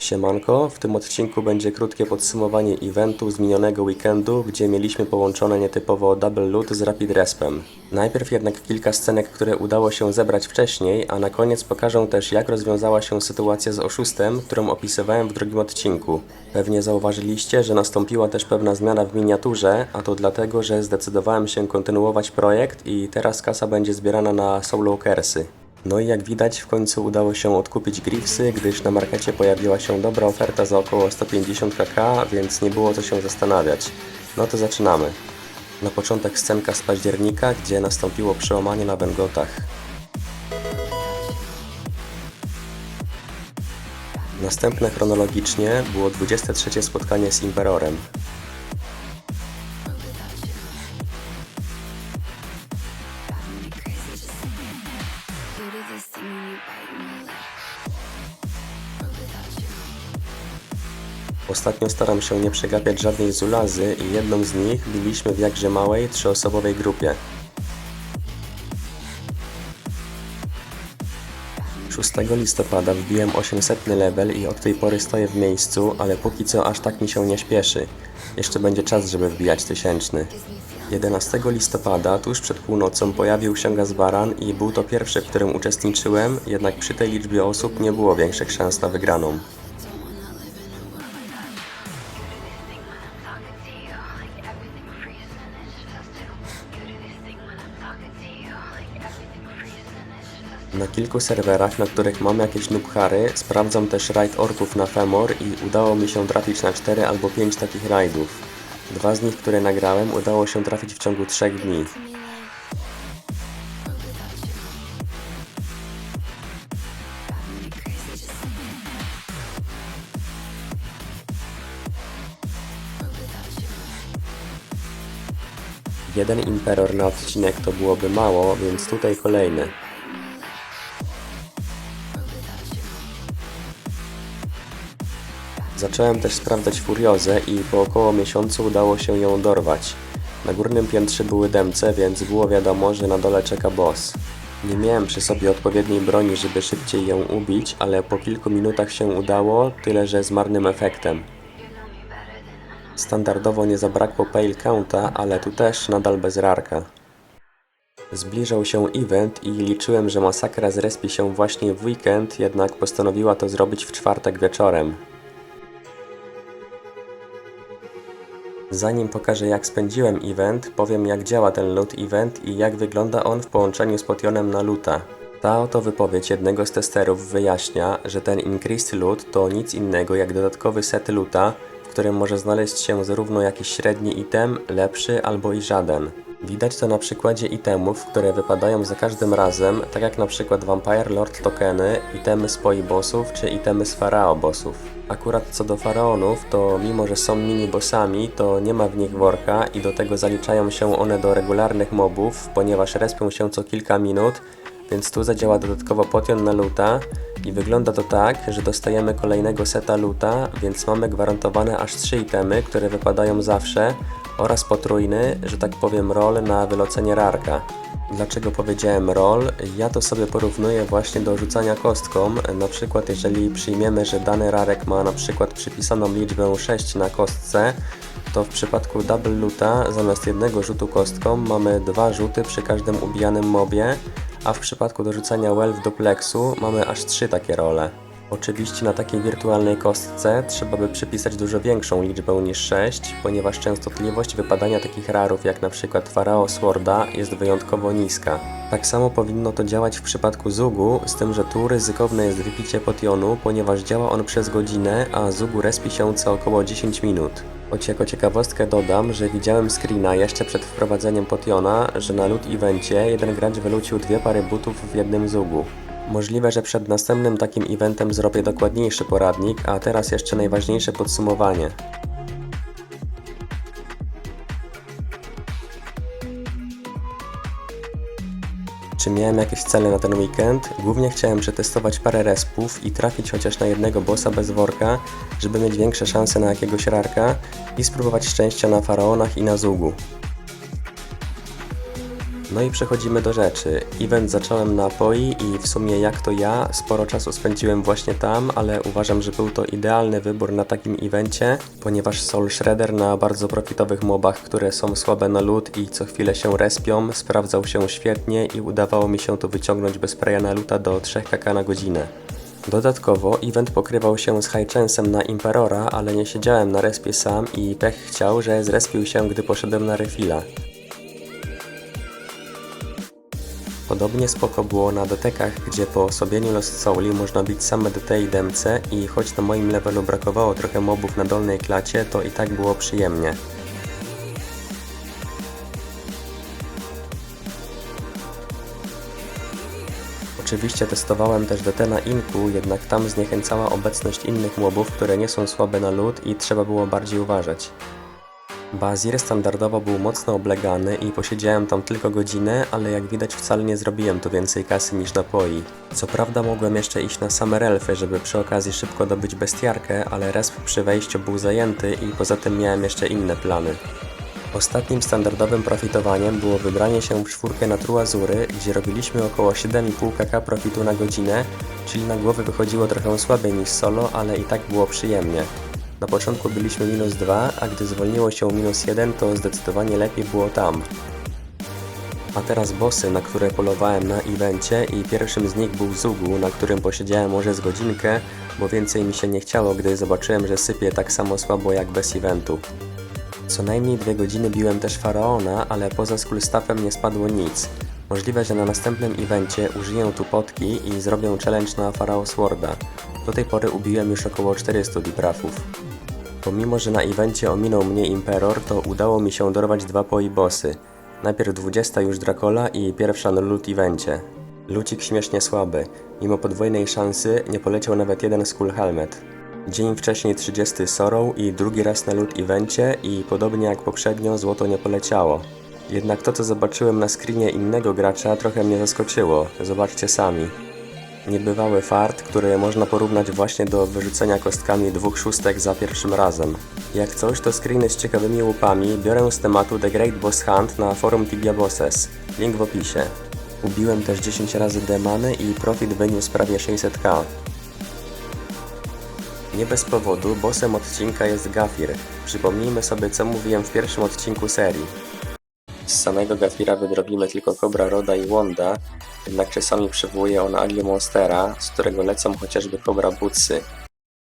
Siemanko, w tym odcinku będzie krótkie podsumowanie eventu z minionego weekendu, gdzie mieliśmy połączone nietypowo double loot z rapid respem. Najpierw jednak kilka scenek, które udało się zebrać wcześniej, a na koniec pokażę też, jak rozwiązała się sytuacja z oszustem, którą opisywałem w drugim odcinku. Pewnie zauważyliście, że nastąpiła też pewna zmiana w miniaturze, a to dlatego, że zdecydowałem się kontynuować projekt i teraz kasa będzie zbierana na Soulwalkersy. No i jak widać, w końcu udało się odkupić Griffsy, gdyż na markecie pojawiła się dobra oferta za około 150 kk, więc nie było co się zastanawiać. No to zaczynamy. Na początek scenka z października, gdzie nastąpiło przełamanie na Wengotach. Następne chronologicznie było 23 spotkanie z Imperorem. Ostatnio staram się nie przegapiać żadnej zulazy i jedną z nich biliśmy w jakże małej, 3-osobowej grupie. 6 listopada wbiłem 800 level i od tej pory stoję w miejscu, ale póki co aż tak mi się nie śpieszy. Jeszcze będzie czas, żeby wbijać 1000. 11 listopada, tuż przed północą, pojawił się Gazbaran i był to pierwszy, w którym uczestniczyłem, jednak przy tej liczbie osób nie było większych szans na wygraną. Na kilku serwerach, na których mam jakieś nubhary, sprawdzam też raid orków na Femor i udało mi się trafić na 4 albo 5 takich raidów. 2 z nich, które nagrałem, udało się trafić w ciągu 3 dni. Jeden Imperor na odcinek to byłoby mało, więc tutaj kolejny. Zacząłem też sprawdzać Furiozę i po około miesiącu udało się ją dorwać. Na górnym piętrze były demce, więc było wiadomo, że na dole czeka boss. Nie miałem przy sobie odpowiedniej broni, żeby szybciej ją ubić, ale po kilku minutach się udało, tyle że z marnym efektem. Standardowo nie zabrakło pale counta, ale tu też nadal bez rarka. Zbliżał się event i liczyłem, że masakra zrespi się właśnie w weekend, jednak postanowiła to zrobić w czwartek wieczorem. Zanim pokażę, jak spędziłem event, powiem, jak działa ten loot event i jak wygląda on w połączeniu z potionem na loota. Ta oto wypowiedź jednego z testerów wyjaśnia, że ten increased loot to nic innego jak dodatkowy set loota, w którym może znaleźć się zarówno jakiś średni item, lepszy albo i żaden. Widać to na przykładzie itemów, które wypadają za każdym razem, tak jak na przykład Vampire Lord tokeny, itemy z poi bossów czy itemy z Farao bossów. Akurat co do faraonów, to mimo że są mini-bossami, to nie ma w nich worka i do tego zaliczają się one do regularnych mobów, ponieważ respią się co kilka minut, więc tu zadziała dodatkowo potion na loota i wygląda to tak, że dostajemy kolejnego seta loota, więc mamy gwarantowane aż 3 itemy, które wypadają zawsze oraz potrójny, że tak powiem, roll na wylocenie rarka. Dlaczego powiedziałem roll? Ja to sobie porównuję właśnie do rzucania kostką. Na przykład jeżeli przyjmiemy, że dany rarek ma na przykład przypisaną liczbę 6 na kostce, to w przypadku double loota zamiast jednego rzutu kostką mamy 2 rzuty przy każdym ubijanym mobie, a w przypadku do rzucania Wealth duplexu mamy aż 3 takie role. Oczywiście na takiej wirtualnej kostce trzeba by przypisać dużo większą liczbę niż 6, ponieważ częstotliwość wypadania takich rarów jak na przykład Farao Sworda jest wyjątkowo niska. Tak samo powinno to działać w przypadku Zugu, z tym, że tu ryzykowne jest wypicie potionu, ponieważ działa on przez godzinę, a Zugu respi się co około 10 minut. Choć jako ciekawostkę dodam, że widziałem screena jeszcze przed wprowadzeniem potiona, że na loot evencie jeden gracz wylucił 2 pary butów w jednym Zugu. Możliwe, że przed następnym takim eventem zrobię dokładniejszy poradnik, a teraz jeszcze najważniejsze podsumowanie. Czy miałem jakieś cele na ten weekend? Głównie chciałem przetestować parę respów i trafić chociaż na jednego bossa bez worka, żeby mieć większe szanse na jakiegoś rarka i spróbować szczęścia na faraonach i na Zugu. No i przechodzimy do rzeczy. Event zacząłem na Poi i w sumie jak to ja, sporo czasu spędziłem właśnie tam, ale uważam, że był to idealny wybór na takim evencie, ponieważ Soul Shredder na bardzo profitowych mobach, które są słabe na loot i co chwilę się respią, sprawdzał się świetnie i udawało mi się to wyciągnąć bez spraya na loota do 3 kk na godzinę. Dodatkowo event pokrywał się z high chance'em na Imperora, ale nie siedziałem na respie sam i pech chciał, że zrespił się, gdy poszedłem na refilla. Podobnie spoko było na detekach, gdzie po osłabieniu Lost Souli można bić same DT i demce i choć na moim levelu brakowało trochę mobów na dolnej klacie, to i tak było przyjemnie. Oczywiście testowałem też DT na Inku, jednak tam zniechęcała obecność innych mobów, które nie są słabe na loot i trzeba było bardziej uważać. Bazir standardowo był mocno oblegany i posiedziałem tam tylko godzinę, ale jak widać wcale nie zrobiłem tu więcej kasy niż na Poi. Co prawda mogłem jeszcze iść na same elfy, żeby przy okazji szybko dobyć bestiarkę, ale resp przy wejściu był zajęty i poza tym miałem jeszcze inne plany. Ostatnim standardowym profitowaniem było wybranie się w czwórkę na Truazury, gdzie robiliśmy około 7,5 kk profitu na godzinę, czyli na głowę wychodziło trochę słabiej niż solo, ale i tak było przyjemnie. Na początku byliśmy -2, a gdy zwolniło się -1, to zdecydowanie lepiej było tam. A teraz bossy, na które polowałem na evencie i pierwszym z nich był Zugu, na którym posiedziałem może z godzinkę, bo więcej mi się nie chciało, gdy zobaczyłem, że sypie tak samo słabo jak bez eventu. Co najmniej 2 godziny biłem też Faraona, ale poza Skullstaffem nie spadło nic. Możliwe, że na następnym evencie użyję tu potki i zrobię challenge na Pharaoh Sworda. Do tej pory ubiłem już około 400 diprafów. Pomimo, że na evencie ominął mnie Imperor, to udało mi się dorwać 2 Poi bossy. Najpierw 20 już Dracola i pierwsza na loot evencie. Lucik śmiesznie słaby. Mimo podwójnej szansy nie poleciał nawet jeden Skull Helmet. Dzień wcześniej 30 Sorrow i drugi raz na loot evencie i podobnie jak poprzednio złoto nie poleciało. Jednak to co zobaczyłem na screenie innego gracza trochę mnie zaskoczyło, zobaczcie sami. Niebywały fart, który można porównać właśnie do wyrzucenia kostkami 2 szóstek za pierwszym razem. Jak coś to screeny z ciekawymi łupami biorę z tematu The Great Boss Hunt na forum Tibia Bosses, link w opisie. Ubiłem też 10 razy demany i profit wyniósł prawie 600k. Nie bez powodu bossem odcinka jest Gafir. Przypomnijmy sobie co mówiłem w pierwszym odcinku serii. Z samego Gafira wydrobimy tylko Cobra Roda i Wanda, jednak czasami przywołuje on Ugly Monstera, z którego lecą chociażby Cobra Bootsy.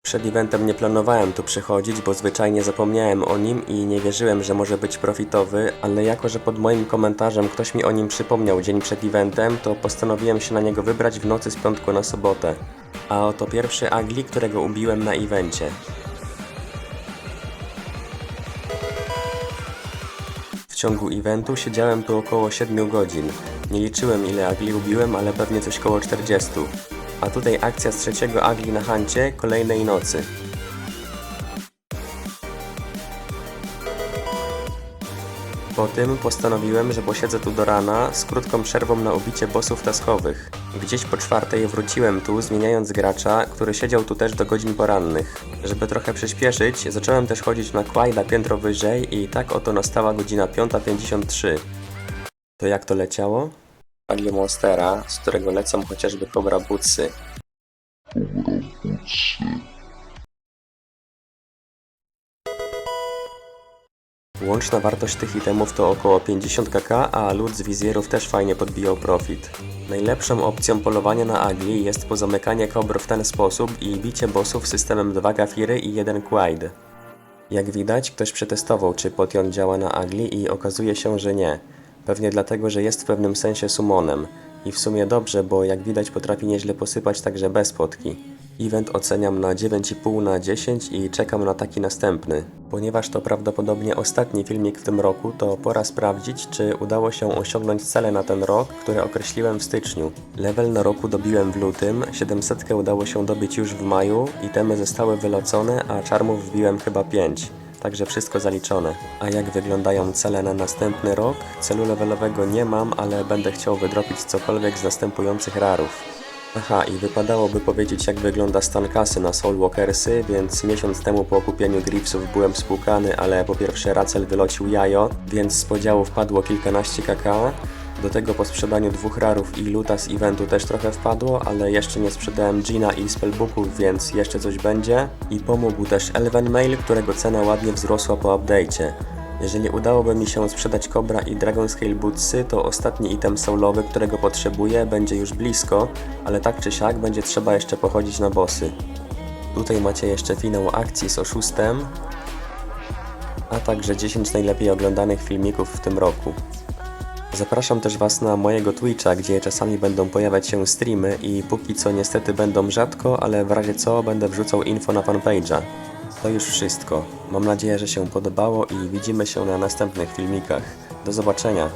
Przed eventem nie planowałem tu przychodzić, bo zwyczajnie zapomniałem o nim i nie wierzyłem, że może być profitowy, ale jako, że pod moim komentarzem ktoś mi o nim przypomniał dzień przed eventem, to postanowiłem się na niego wybrać w nocy z piątku na sobotę. A oto pierwszy Ugly, którego ubiłem na evencie. W ciągu eventu siedziałem tu około 7 godzin. Nie liczyłem ile Ugly ubiłem, ale pewnie coś koło 40. A tutaj akcja z trzeciego Ugly na huncie kolejnej nocy. Po tym postanowiłem, że posiedzę tu do rana z krótką przerwą na ubicie bossów taskowych. Gdzieś po 4 wróciłem tu, zmieniając gracza, który siedział tu też do godzin porannych. Żeby trochę przyspieszyć, zacząłem też chodzić na Quaida piętro wyżej i tak oto nastała godzina 5:53. To jak to leciało? Ugly Monstera, z którego lecą chociażby Cobra Bootsy. Łączna wartość tych itemów to około 50 kk, a loot z wizjerów też fajnie podbijał profit. Najlepszą opcją polowania na Ugly jest pozamykanie kobr w ten sposób i bicie bossów systemem 2 Gafiry i 1 Quaid. Jak widać, ktoś przetestował, czy potion działa na Ugly i okazuje się, że nie. Pewnie dlatego, że jest w pewnym sensie summonem. I w sumie dobrze, bo jak widać potrafi nieźle posypać także bez potki. Event oceniam na 9,5 na 10 i czekam na taki następny. Ponieważ to prawdopodobnie ostatni filmik w tym roku, to pora sprawdzić, czy udało się osiągnąć cele na ten rok, które określiłem w styczniu. Level na roku dobiłem w lutym, 700 udało się dobić już w maju, itemy zostały wylocone, a czarmów wbiłem chyba 5. Także wszystko zaliczone. A jak wyglądają cele na następny rok? Celu levelowego nie mam, ale będę chciał wydropić cokolwiek z następujących rarów. Aha, i wypadałoby powiedzieć jak wygląda stan kasy na Soulwalkersy, więc miesiąc temu po kupieniu Griefsów byłem spłukany, ale po pierwsze Racel wylocił jajo, więc z podziału wpadło kilkanaście kk, Do tego po sprzedaniu 2 rarów i luta z eventu też trochę wpadło, ale jeszcze nie sprzedałem Dżina i spellbooków, więc jeszcze coś będzie. I pomógł też Elven Mail, którego cena ładnie wzrosła po update'cie. Jeżeli udałoby mi się sprzedać Cobra i Dragon Scale Bootsy, to ostatni item soulowy, którego potrzebuję, będzie już blisko, ale tak czy siak będzie trzeba jeszcze pochodzić na bossy. Tutaj macie jeszcze finał akcji z oszustem, a także 10 najlepiej oglądanych filmików w tym roku. Zapraszam też Was na mojego Twitcha, gdzie czasami będą pojawiać się streamy i póki co niestety będą rzadko, ale w razie co będę wrzucał info na fanpage'a. To już wszystko. Mam nadzieję, że się podobało i widzimy się na następnych filmikach. Do zobaczenia!